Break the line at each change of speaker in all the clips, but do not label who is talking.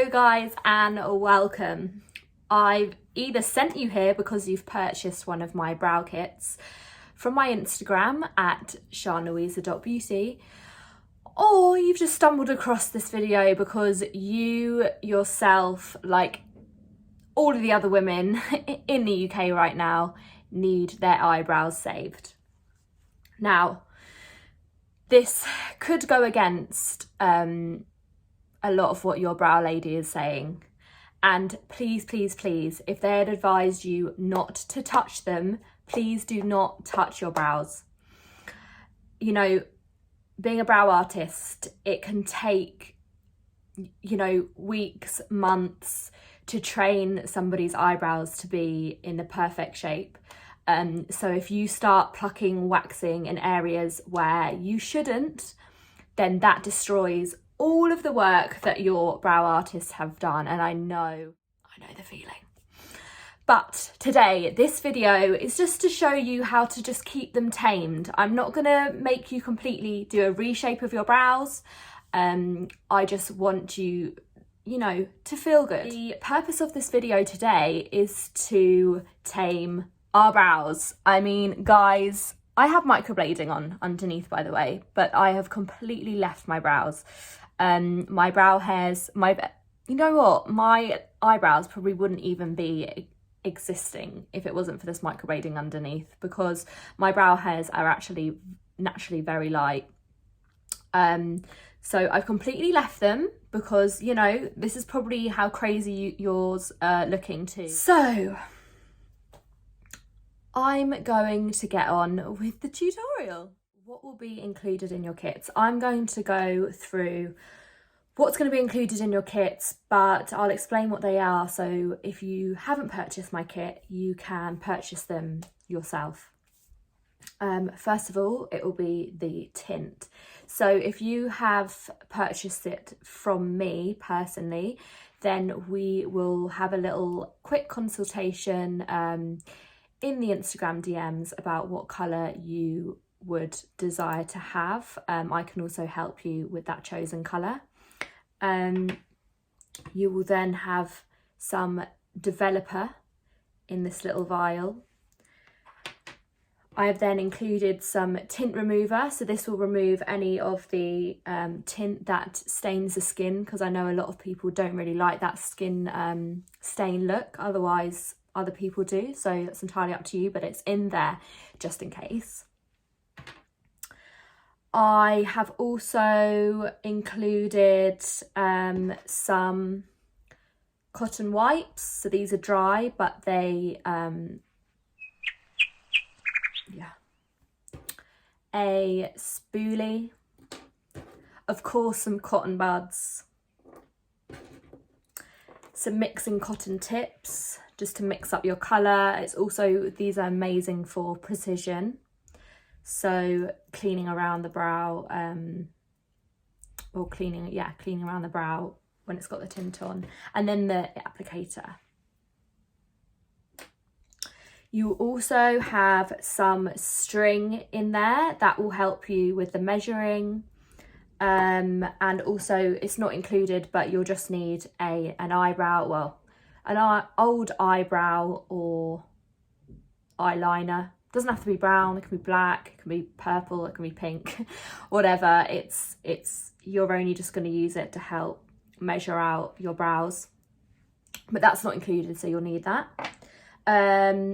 Hello guys and welcome. I've either sent you here because you've purchased one of my brow kits from my Instagram at sharnlouisa.beauty, or you've just stumbled across this video because you yourself, like all of the other women in the UK right now, need their eyebrows saved. Now, this could go against a lot of what your brow lady is saying, and please, if they had advised you not to touch them, please do not touch your brows. You know, being a brow artist, it can take, you know, weeks, months to train somebody's eyebrows to be in the perfect shape. So if you start plucking, waxing in areas where you shouldn't, then that destroys all of the work that your brow artists have done. And I know the feeling. But today, this video is just to show you how to just keep them tamed. I'm not gonna make you completely do a reshape of your brows. I just want you, you know, to feel good. The purpose of this video today is to tame our brows. I mean, guys, I have microblading on underneath, by the way, but I have completely left my brows. My brow hairs, you know what? My eyebrows probably wouldn't even be existing if it wasn't for this microblading underneath, because my brow hairs are actually naturally very light. So I've completely left them because, you know, this is probably how crazy yours are looking too. So I'm going to get on with the tutorial. What will be included in your kits? I'm going to go through what's going to be included in your kits, but I'll explain what they are. So if you haven't purchased my kit, you can purchase them yourself. First of all, it will be the tint. So if you have purchased it from me personally, then we will have a little quick consultation in the Instagram DMs about what colour you would desire to have. I can also help you with that chosen colour. You will then have some developer in this little vial. I have then included some tint remover, so this will remove any of the tint that stains the skin, because I know a lot of people don't really like that skin stain look, otherwise other people do, so that's entirely up to you, but it's in there just in case. I have also included some cotton wipes. So these are dry, but they, a spoolie, of course some cotton buds, some mixing cotton tips, just to mix up your colour. It's also, these are amazing for precision. So cleaning around the brow, or cleaning around the brow when it's got the tint on, and then the applicator. You also have some string in there that will help you with the measuring, and also it's not included, but you'll just need an eyebrow, well, an old eyebrow or eyeliner. Doesn't have to be brown, it can be black, it can be purple, it can be pink, whatever. It's you're only just going to use it to help measure out your brows, but that's not included, so you'll need that.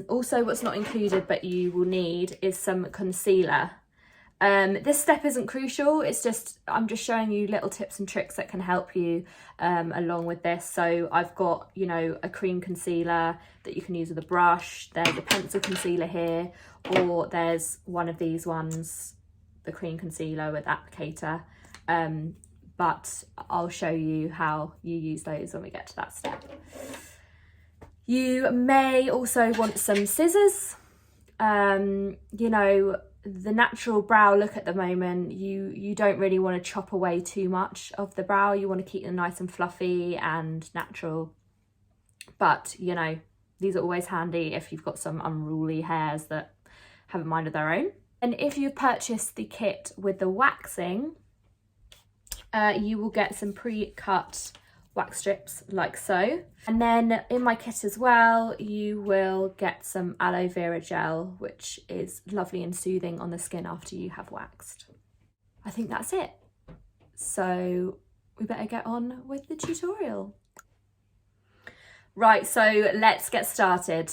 Also, what's not included but you will need is some concealer. This step isn't crucial, it's just, I'm just showing you little tips and tricks that can help you along with this. So I've got, you know, a cream concealer that you can use with a brush. There's a pencil concealer here, or there's one of these ones, the cream concealer with applicator. But I'll show you how you use those when we get to that step. You may also want some scissors. You know, the natural brow look at the moment, you don't really want to chop away too much of the brow. You want to keep them nice and fluffy and natural, but you know, these are always handy if you've got some unruly hairs that have a mind of their own. And if you've purchased the kit with the waxing, you will get some pre-cut wax strips like so. And then in my kit as well, you will get some aloe vera gel, which is lovely and soothing on the skin after you have waxed. I think that's it. So we better get on with the tutorial. Right, so let's get started.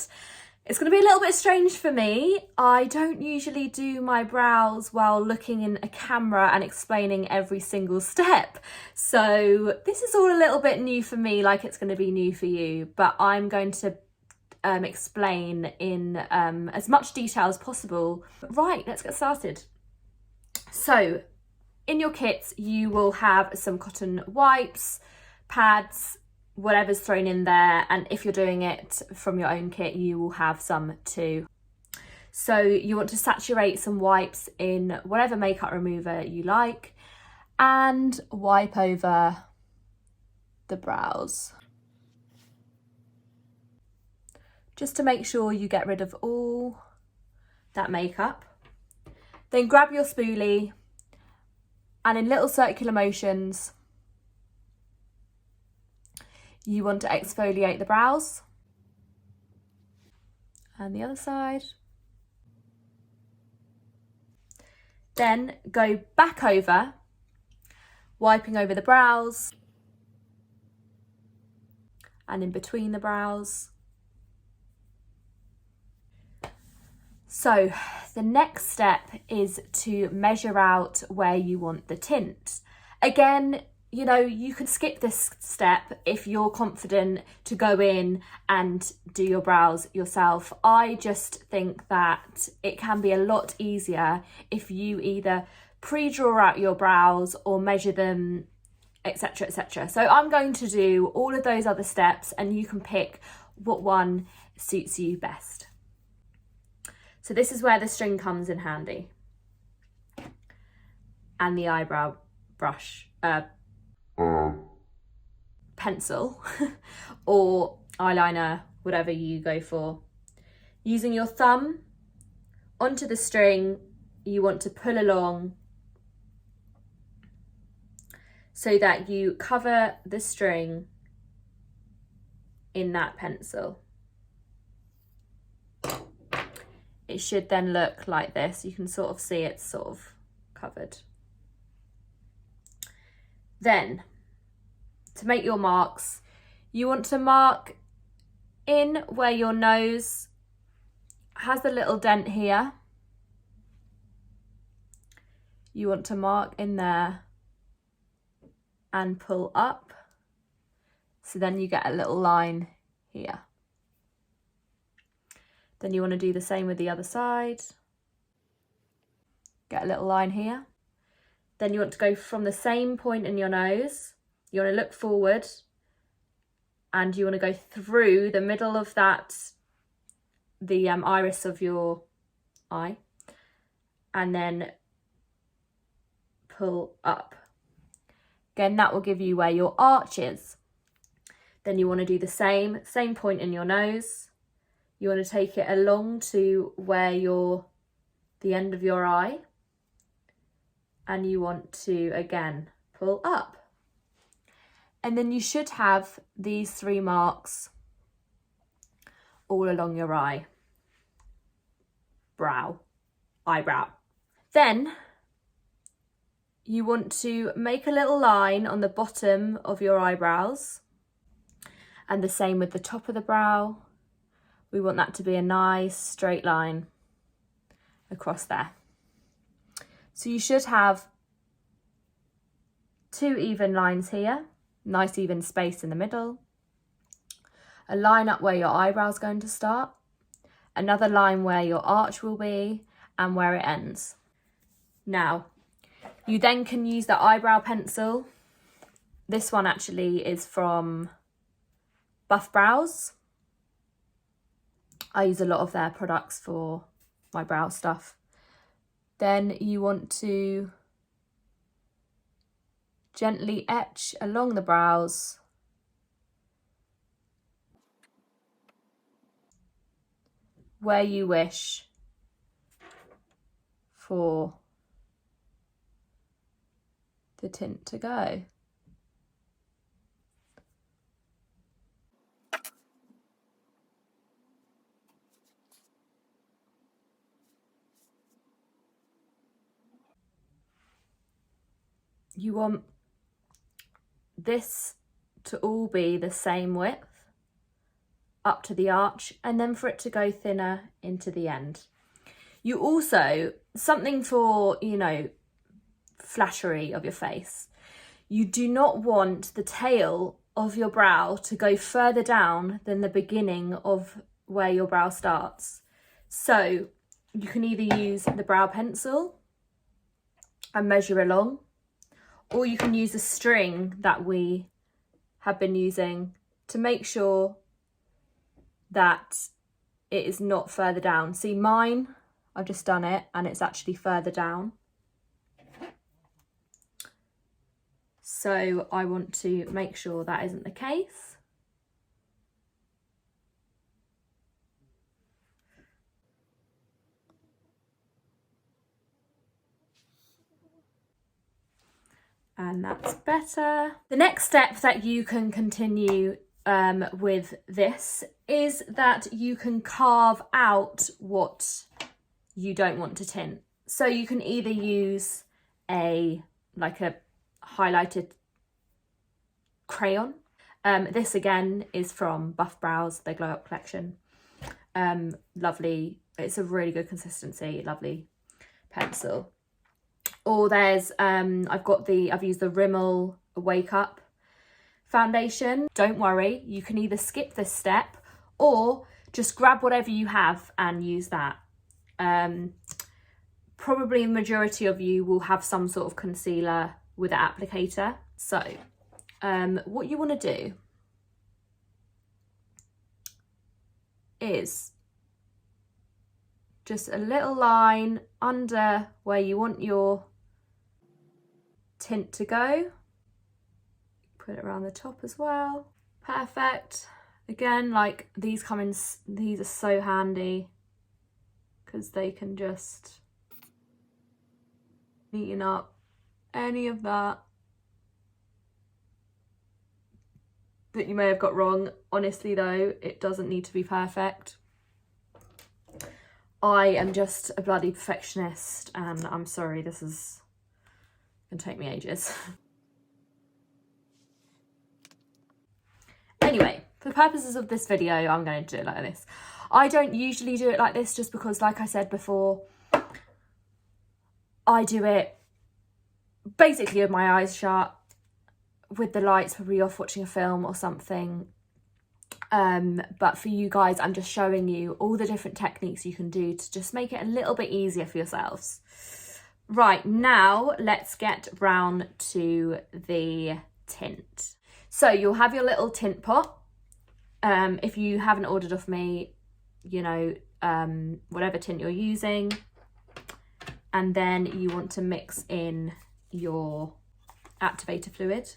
It's going to be a little bit strange for me. I don't usually do my brows while looking in a camera and explaining every single step. So this is all a little bit new for me, like it's going to be new for you, but I'm going to explain in as much detail as possible. Right, let's get started. So in your kits, you will have some cotton wipes, pads, whatever's thrown in there, and if you're doing it from your own kit, you will have some too. So you want to saturate some wipes in whatever makeup remover you like and wipe over the brows, just to make sure you get rid of all that makeup. Then grab your spoolie and in little circular motions, you want to exfoliate the brows and the other side. Then go back over, wiping over the brows and in between the brows. So the next step is to measure out where you want the tint. Again, you know, you could skip this step if you're confident to go in and do your brows yourself. I just think that it can be a lot easier if you either pre-draw out your brows or measure them, etc, etc. So I'm going to do all of those other steps and you can pick what one suits you best. So this is where the string comes in handy and the eyebrow brush, pencil or eyeliner, whatever you go for. Using your thumb onto the string, you want to pull along so that you cover the string in that pencil. It should then look like this. You can sort of see it's sort of covered. Then, to make your marks, you want to mark in where your nose has a little dent here. You want to mark in there and pull up. So then you get a little line here. Then you want to do the same with the other side. Get a little line here. Then you want to go from the same point in your nose. You want to look forward and you want to go through the middle of that, the iris of your eye, and then pull up. Again, that will give you where your arch is. Then you want to do the same point in your nose. You want to take it along to where the end of your eye. And you want to, again, pull up. And then you should have these 3 marks all along your eyebrow. Then you want to make a little line on the bottom of your eyebrows. And the same with the top of the brow. We want that to be a nice straight line across there. So you should have 2 even lines here, nice even space in the middle, a line up where your eyebrow's going to start, another line where your arch will be and where it ends. Now, you then can use the eyebrow pencil. This one actually is from Browz. I use a lot of their products for my brow stuff. Then you want to gently etch along the brows where you wish for the tint to go. you want this to all be the same width up to the arch, and then for it to go thinner into the end. You also, something for, you know, flattery of your face, you do not want the tail of your brow to go further down than the beginning of where your brow starts. So you can either use the brow pencil and measure along, or you can use a string that we have been using to make sure that it is not further down. See, mine, I've just done it and it's actually further down. So I want to make sure that isn't the case. And that's better. The next step that you can continue with this is that you can carve out what you don't want to tint. So you can either use a highlighted crayon. This again is from Browz, their Glow Up collection. Lovely, it's a really good consistency, lovely pencil. Or there's I've used the Rimmel Wake Up foundation. Don't worry, you can either skip this step or just grab whatever you have and use that. Probably the majority of you will have some sort of concealer with an applicator. So what you want to do is just a little line under where you want your tint to go. Put it around the top as well. Perfect. Again, like these are so handy because they can just neaten up any of that you may have got wrong. Honestly though, it doesn't need to be perfect. I am just a bloody perfectionist and I'm sorry, this is gonna take me ages. Anyway, for the purposes of this video, I'm going to do it like this. I don't usually do it like this just because, like I said before, I do it basically with my eyes shut, with the lights probably off, watching a film or something. But for you guys, I'm just showing you all the different techniques you can do to just make it a little bit easier for yourselves. Right, now let's get round to the tint. So you'll have your little tint pot. If you haven't ordered off me, you know, whatever tint you're using. And then you want to mix in your activator fluid.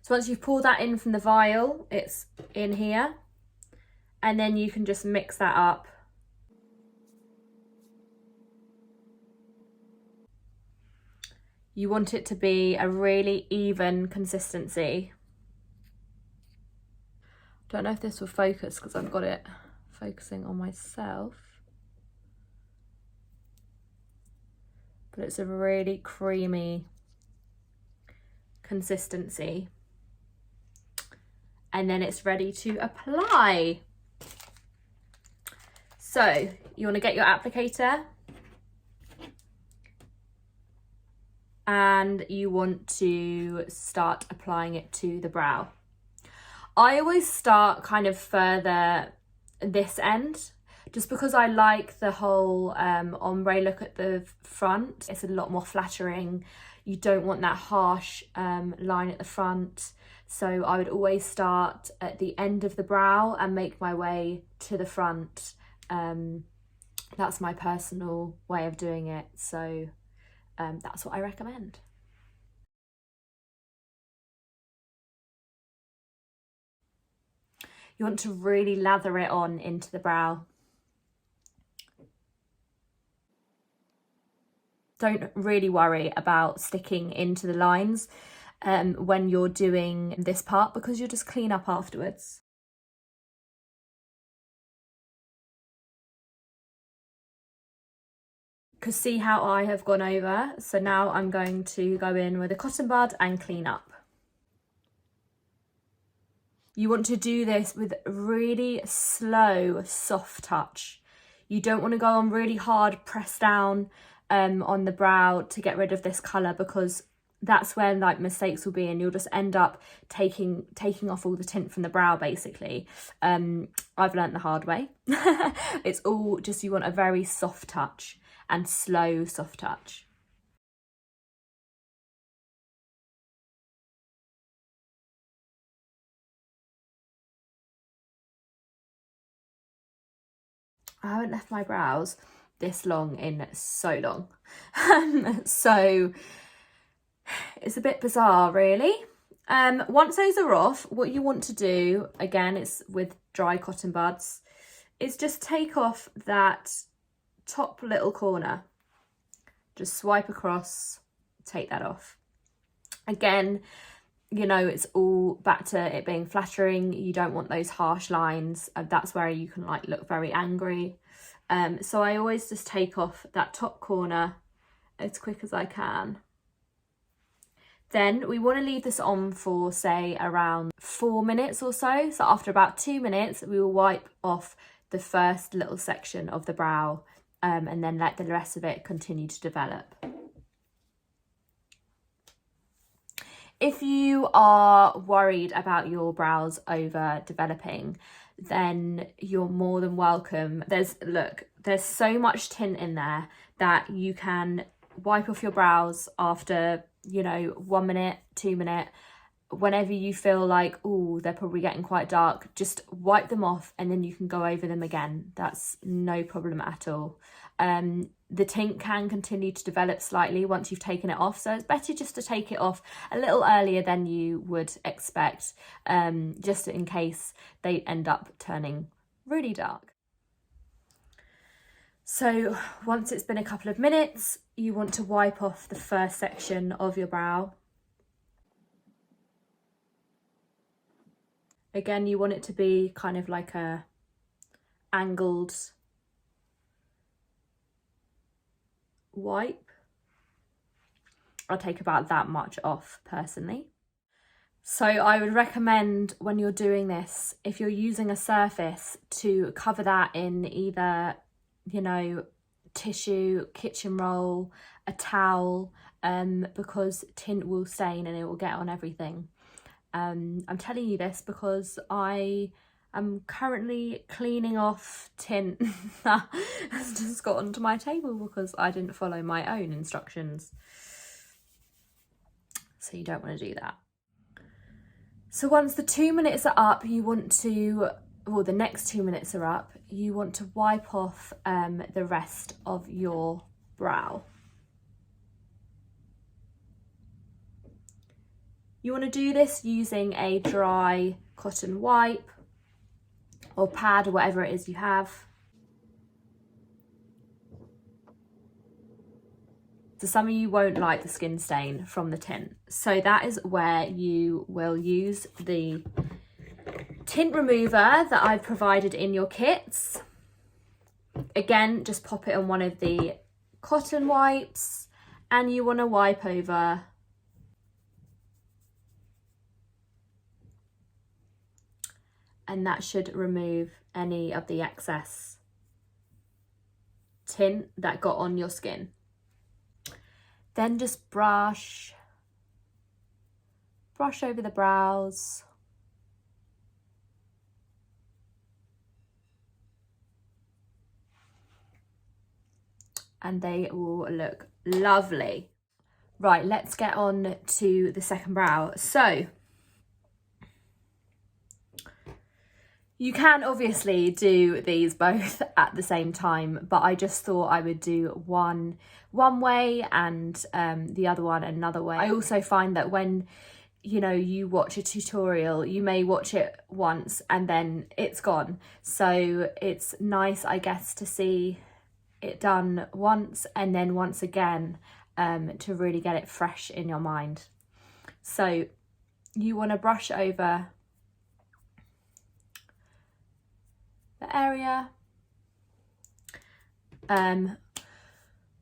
So once you've poured that in from the vial, it's in here. And then you can just mix that up. You want it to be a really even consistency. Don't know if this will focus because I've got it focusing on myself. But it's a really creamy consistency. And then it's ready to apply. So you want to get your applicator and you want to start applying it to the brow. I always start kind of further this end, just because I like the whole ombre look at the front. It's a lot more flattering. You don't want that harsh line at the front. So I would always start at the end of the brow and make my way to the front. That's my personal way of doing it. So that's what I recommend. You want to really lather it on into the brow. Don't really worry about sticking into the lines when you're doing this part, because you'll just clean up afterwards. Because see how I have gone over? So now I'm going to go in with a cotton bud and clean up. You want to do this with really slow, soft touch. You don't want to go on really hard, press down on the brow to get rid of this colour, because that's where like mistakes will be, and you'll just end up taking off all the tint from the brow basically. I've learnt the hard way. It's all just, you want a very soft touch and slow soft touch. I haven't left my brows this long in so long. So it's a bit bizarre really. Once those are off, what you want to do, again, it's with dry cotton buds, is just take off that top little corner. Just swipe across, take that off. Again, you know, it's all back to it being flattering. You don't want those harsh lines. That's where you can like look very angry. So I always just take off that top corner as quick as I can. Then we want to leave this on for say around 4 minutes or so. So after about 2 minutes, we will wipe off the first little section of the brow, and then let the rest of it continue to develop. If you are worried about your brows over developing, then you're more than welcome. There's so much tint in there that you can wipe off your brows after, you know, 1 minute, 2 minutes, whenever you feel like, oh, they're probably getting quite dark, just wipe them off and then you can go over them again. That's no problem at all. The tint can continue to develop slightly once you've taken it off, so it's better just to take it off a little earlier than you would expect, just in case they end up turning really dark. So once it's been a couple of minutes, you want to wipe off the first section of your brow. Again, you want it to be kind of like a angled wipe. I'll take about that much off personally. So I would recommend when you're doing this, if you're using a surface, to cover that in either, you know, tissue, kitchen roll, a towel, because tint will stain and it will get on everything. I'm telling you this because I am currently cleaning off tint that has just got onto my table because I didn't follow my own instructions. So you don't want to do that. So once the 2 minutes are up, you want to, or the next 2 minutes are up, you want to wipe off the rest of your brow. You want to do this using a dry cotton wipe or pad or whatever it is you have. So some of you won't like the skin stain from the tint. So that is where you will use the tint remover that I've provided in your kits. Again, just pop it on one of the cotton wipes and you want to wipe over and that should remove any of the excess tint that got on your skin. Then just brush over the brows. And they will look lovely. Right, let's get on to the second brow. So you can obviously do these both at the same time, but I just thought I would do one way and the other one another way. I also find that when, you know, you watch a tutorial, you may watch it once and then it's gone. So it's nice, I guess, to see it done once and then once again, to really get it fresh in your mind. So you want to brush over the area.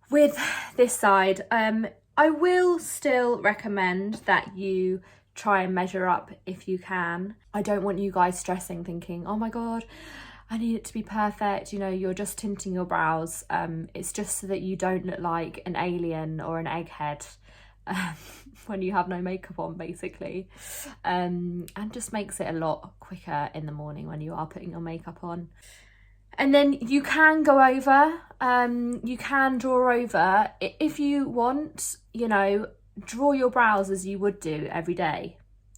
With this side, I will still recommend that you try and measure up if you can. I don't want you guys stressing, thinking, oh my God, I need it to be perfect. You know, you're just tinting your brows. It's just so that you don't look like an alien or an egghead when you have no makeup on, basically. And just makes it a lot quicker in the morning when you are putting your makeup on. And then you can go over, you can draw over. If you want, you know, draw your brows as you would do every day,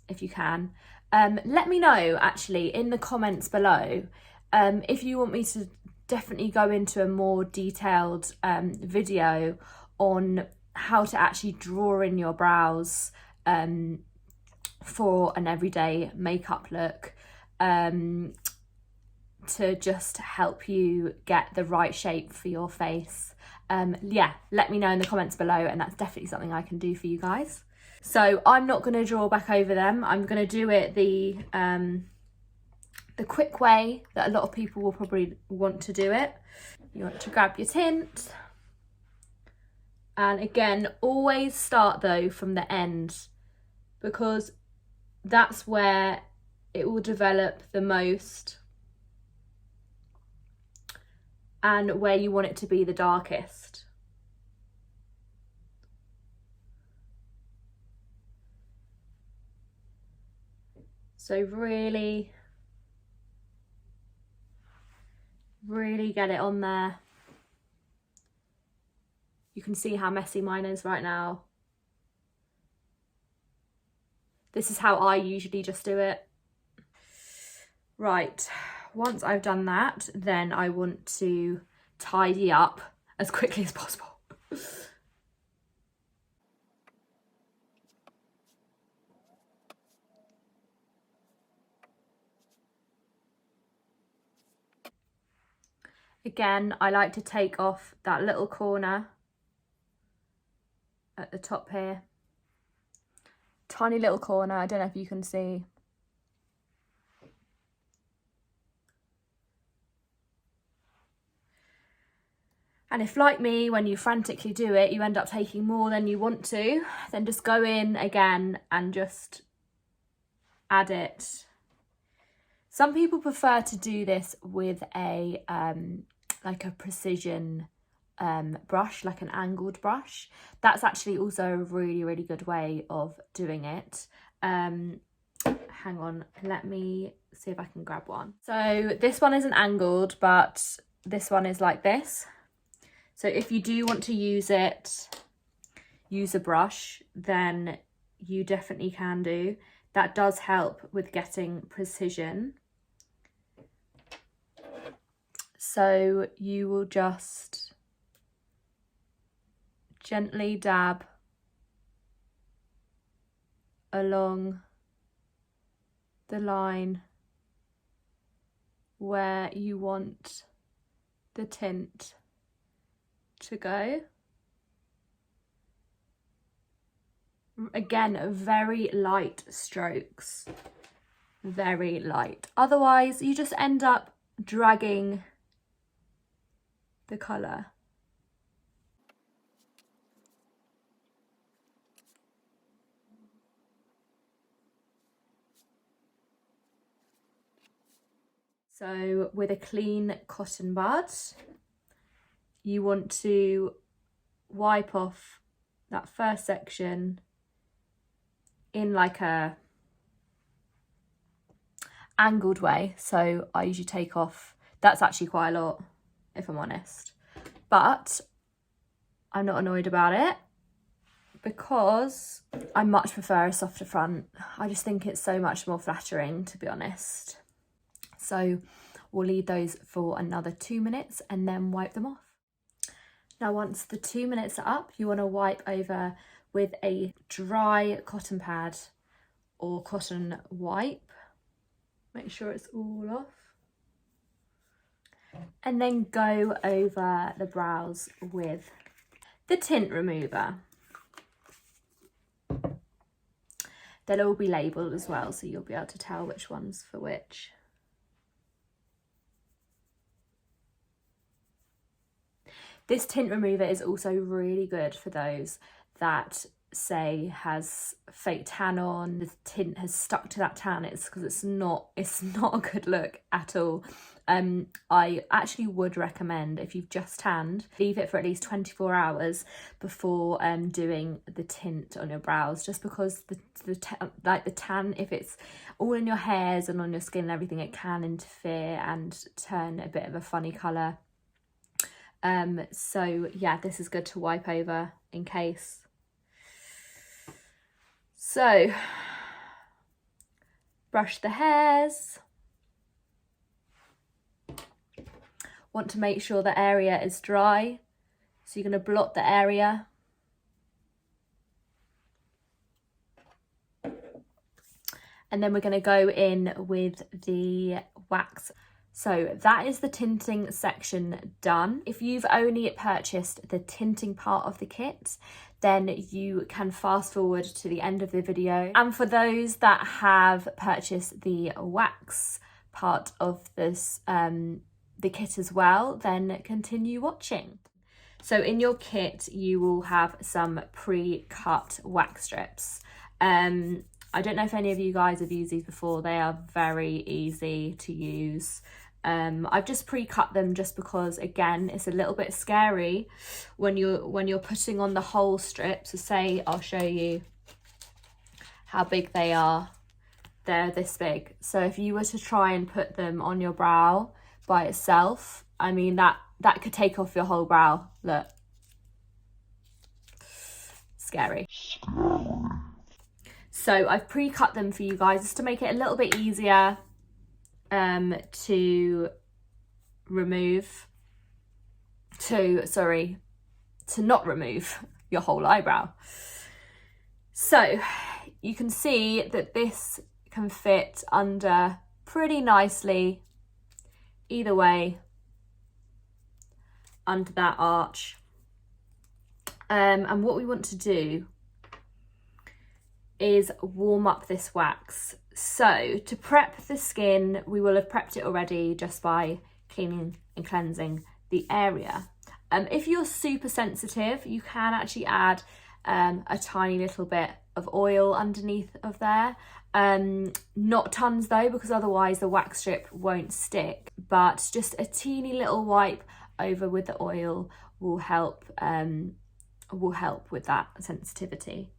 if you can. Let me know, actually, in the comments below, if you want me to definitely go into a more detailed video on how to actually draw in your brows for an everyday makeup look. To just help you get the right shape for your face. Yeah, let me know in the comments below, and that's definitely something I can do for you guys. So I'm not going to draw back over them. I'm going to do it the quick way that a lot of people will probably want to do it. You want to grab your tint, and again, always start though from the end, because that's where it will develop the most and where you want it to be the darkest. So really get it on there. You can see how messy mine is right now. This is how I usually just do it. Right. Once I've done that, then I want to tidy up as quickly as possible. Again, I like to take off that little corner at the top here. Tiny little corner, I don't know if you can see. And if, like me, when you frantically do it, you end up taking more than you want to, then just go in again and just add it. Some people prefer to do this with a like a precision brush, like an angled brush. That's actually also a really good way of doing it. Hang on, let me see if I can grab one. So this one isn't angled, but this one is like this. So if you do want to use a brush, then you definitely can do. That does help with getting precision. So you will just gently dab along the line where you want the tint to go. Again, very light strokes, very light. Otherwise, you just end up dragging the colour. So with a clean cotton bud, you want to wipe off that first section in like a angled way. So I usually take off, that's actually quite a lot if I'm honest, but I'm not annoyed about it because I much prefer a softer front. I just think it's so much more flattering, to be honest. So we'll leave those for another 2 minutes and then wipe them off. Now, once the 2 minutes are up, you want to wipe over with a dry cotton pad or cotton wipe. Make sure it's all off. And then go over the brows with the tint remover. They'll all be labelled as well, so you'll be able to tell which one's for which. This tint remover is also really good for those that say has fake tan on, the tint has stuck to that tan. It's because it's not a good look at all. I actually would recommend, if you've just tanned, leave it for at least 24 hours before doing the tint on your brows, just because the tan, if it's all in your hairs and on your skin and everything, it can interfere and turn a bit of a funny colour. So yeah, this is good to wipe over in case. So brush the hairs. Want to make sure the area is dry, so you're going to blot the area. And then we're going to go in with the wax. So that is the tinting section done. If you've only purchased the tinting part of the kit, then you can fast forward to the end of the video. And for those that have purchased the wax part of this, the kit as well, then continue watching. So in your kit, you will have some pre-cut wax strips. I don't know if any of you guys have used these before. They are very easy to use. I've just pre-cut them just because, again, it's a little bit scary when you're putting on the whole strip. So say, I'll show you how big they are. They're this big. So if you were to try and put them on your brow by itself, I mean, that could take off your whole brow. Look. Scary. So I've pre-cut them for you guys just to make it a little bit easier to not remove your whole eyebrow. So you can see that this can fit under pretty nicely either way under that arch. And what we want to do is warm up this wax. So to prep the skin, we will have prepped it already just by cleaning and cleansing the area. If you're super sensitive, you can actually add a tiny little bit of oil underneath of there. Not tons though, because otherwise the wax strip won't stick, but just a teeny little wipe over with the oil will help with that sensitivity.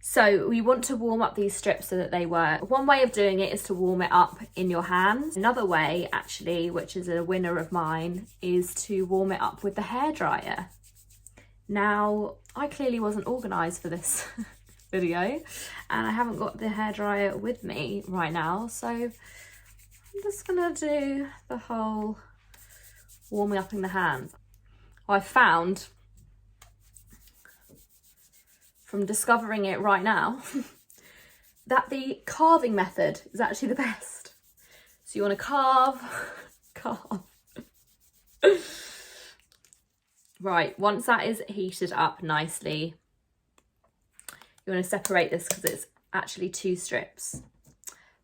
So we want to warm up these strips so that they work. One way of doing it is to warm it up in your hands. Another way, actually, which is a winner of mine, is to warm it up with the hairdryer. Now, I clearly wasn't organised for this video, and I haven't got the hairdryer with me right now, so I'm just gonna do the whole warming up in the hands. I found, from discovering it right now, that the carving method is actually the best. So you want to carve. Right, once that is heated up nicely, you want to separate this because it's actually 2 strips.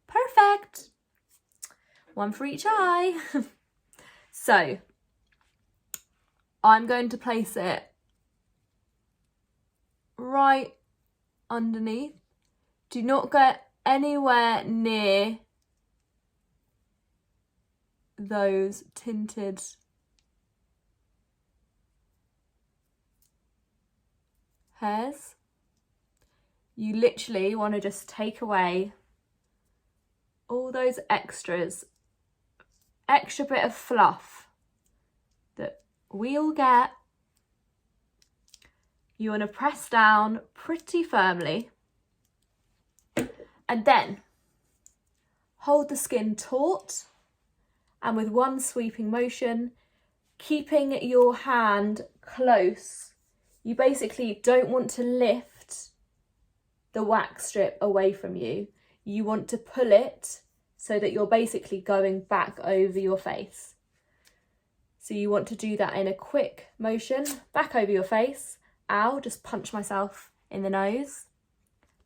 Perfect. One for each eye. So I'm going to place it right underneath. Do not get anywhere near those tinted hairs. You literally want to just take away all those extra bit of fluff that we all get. You want to press down pretty firmly and then hold the skin taut, and with one sweeping motion, keeping your hand close. You basically don't want to lift the wax strip away from you. You want to pull it so that you're basically going back over your face. So you want to do that in a quick motion, back over your face. Ow, just punch myself in the nose.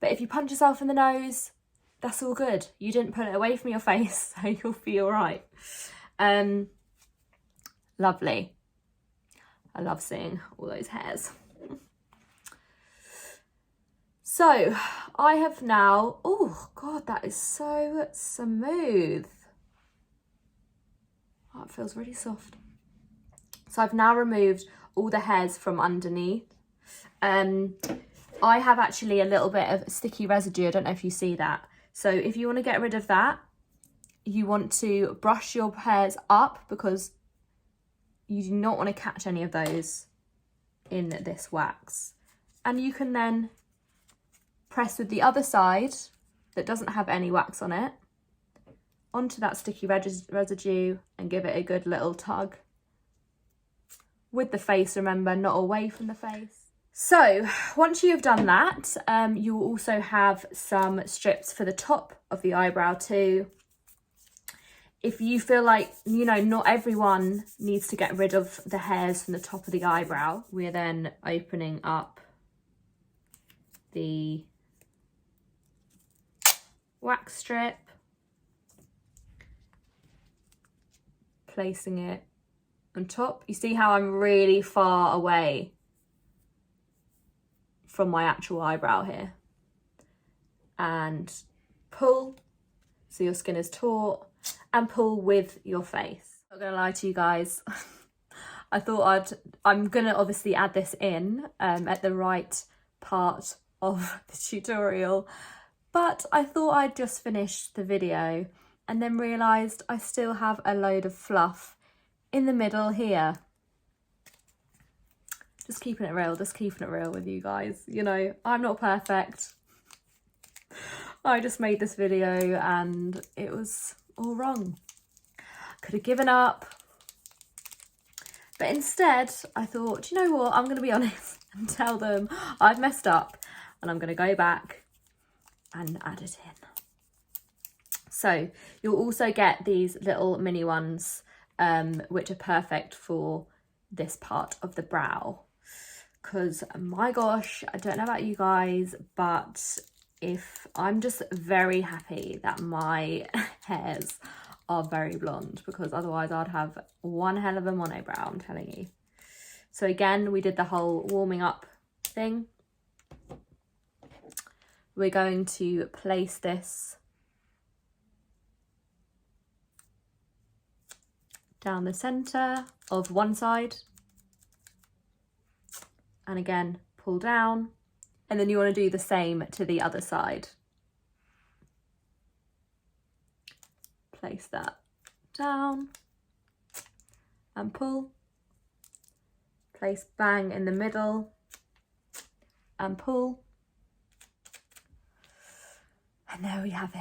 But if you punch yourself in the nose, that's all good. You didn't pull it away from your face, so you'll be all right. Lovely. I love seeing all those hairs. So I have now, oh God, that is so smooth. Oh, it feels really soft. So I've now removed all the hairs from underneath. I have actually a little bit of sticky residue. I don't know if you see that. So if you want to get rid of that, you want to brush your hairs up because you do not want to catch any of those in this wax. And you can then press with the other side that doesn't have any wax on it onto that sticky residue and give it a good little tug. With the face, remember, not away from the face. So once you've done that, you will also have some strips for the top of the eyebrow too. If you feel like, you know, not everyone needs to get rid of the hairs from the top of the eyebrow, we're then opening up the wax strip, placing it on top. You see how I'm really far away from my actual eyebrow here? And pull, so your skin is taut, and pull with your face. Not gonna lie to you guys, I thought I'm gonna obviously add this in at the right part of the tutorial, but I thought I'd just finish the video and then realised I still have a load of fluff in the middle here. Just keeping it real with you guys. You know, I'm not perfect. I just made this video and it was all wrong. Could have given up. But instead, I thought, you know what? I'm going to be honest and tell them I've messed up and I'm going to go back and add it in. So you'll also get these little mini ones, which are perfect for this part of the brow. Because my gosh, I don't know about you guys, but if I'm just very happy that my hairs are very blonde, because otherwise I'd have one hell of a monobrow, I'm telling you. So again, we did the whole warming up thing. We're going to place this down the center of one side. And again, pull down. And then you want to do the same to the other side. Place that down and pull. Place bang in the middle and pull. And there we have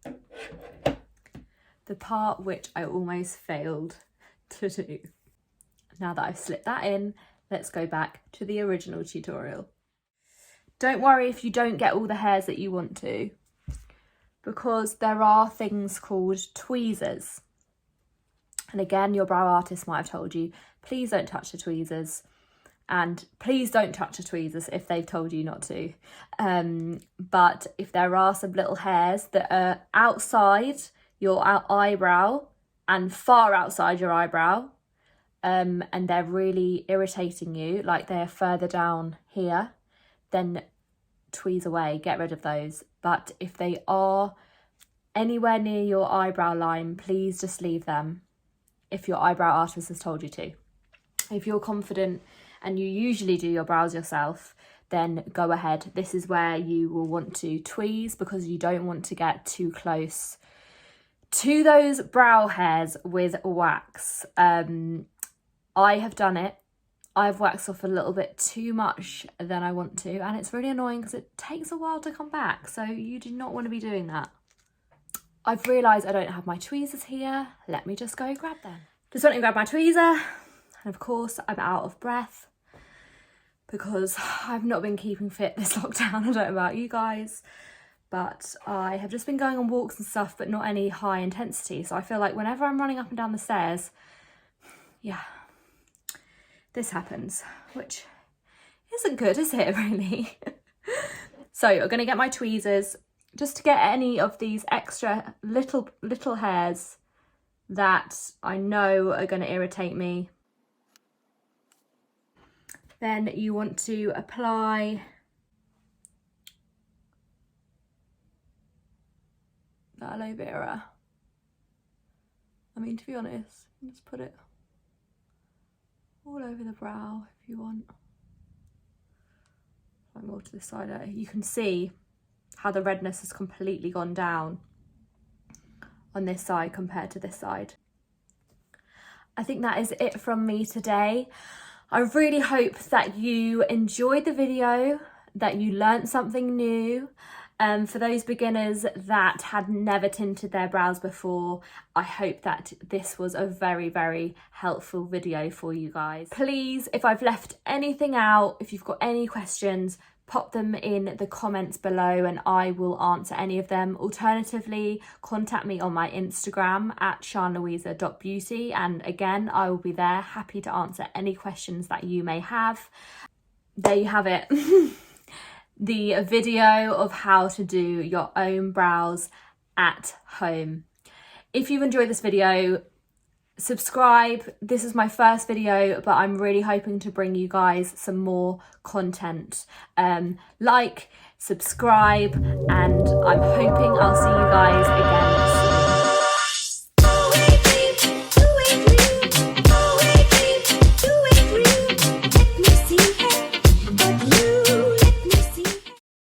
it. The part which I almost failed to do. Now that I've slipped that in, let's go back to the original tutorial. Don't worry if you don't get all the hairs that you want to, because there are things called tweezers. And again, your brow artist might have told you, please don't touch the tweezers. And please don't touch the tweezers if they've told you not to. But if there are some little hairs that are outside your eyebrow and far outside your eyebrow, and they're really irritating you, like they're further down here, then tweeze away, get rid of those. But if they are anywhere near your eyebrow line, please just leave them if your eyebrow artist has told you to. If you're confident and you usually do your brows yourself, then go ahead. This is where you will want to tweeze, because you don't want to get too close to those brow hairs with wax. I have done it. I've waxed off a little bit too much than I want to, and it's really annoying because it takes a while to come back, so you do not want to be doing that. I've realised I don't have my tweezers here. Let me just go grab them. Just went and grabbed my tweezer, and of course I'm out of breath because I've not been keeping fit this lockdown. I don't know about you guys, but I have just been going on walks and stuff, but not any high intensity. So I feel like whenever I'm running up and down the stairs, yeah, this happens, which isn't good, is it, really? So I'm going to get my tweezers just to get any of these extra little hairs that I know are going to irritate me. Then you want to apply the aloe vera. I mean, to be honest, just put it all over the brow if you want. More to the side. You can see how the redness has completely gone down on this side compared to this side. I think that is it from me today. I really hope that you enjoyed the video, that you learnt something new. For those beginners that had never tinted their brows before, I hope that this was a very, very helpful video for you guys. Please, if I've left anything out, if you've got any questions, pop them in the comments below and I will answer any of them. Alternatively, contact me on my Instagram at sianlouisa.beauty, and again, I will be there happy to answer any questions that you may have. There you have it. The video of how to do your own brows at home. If you've enjoyed this video, subscribe. This is my first video, but I'm really hoping to bring you guys some more content. Like, subscribe, and I'm hoping I'll see you guys again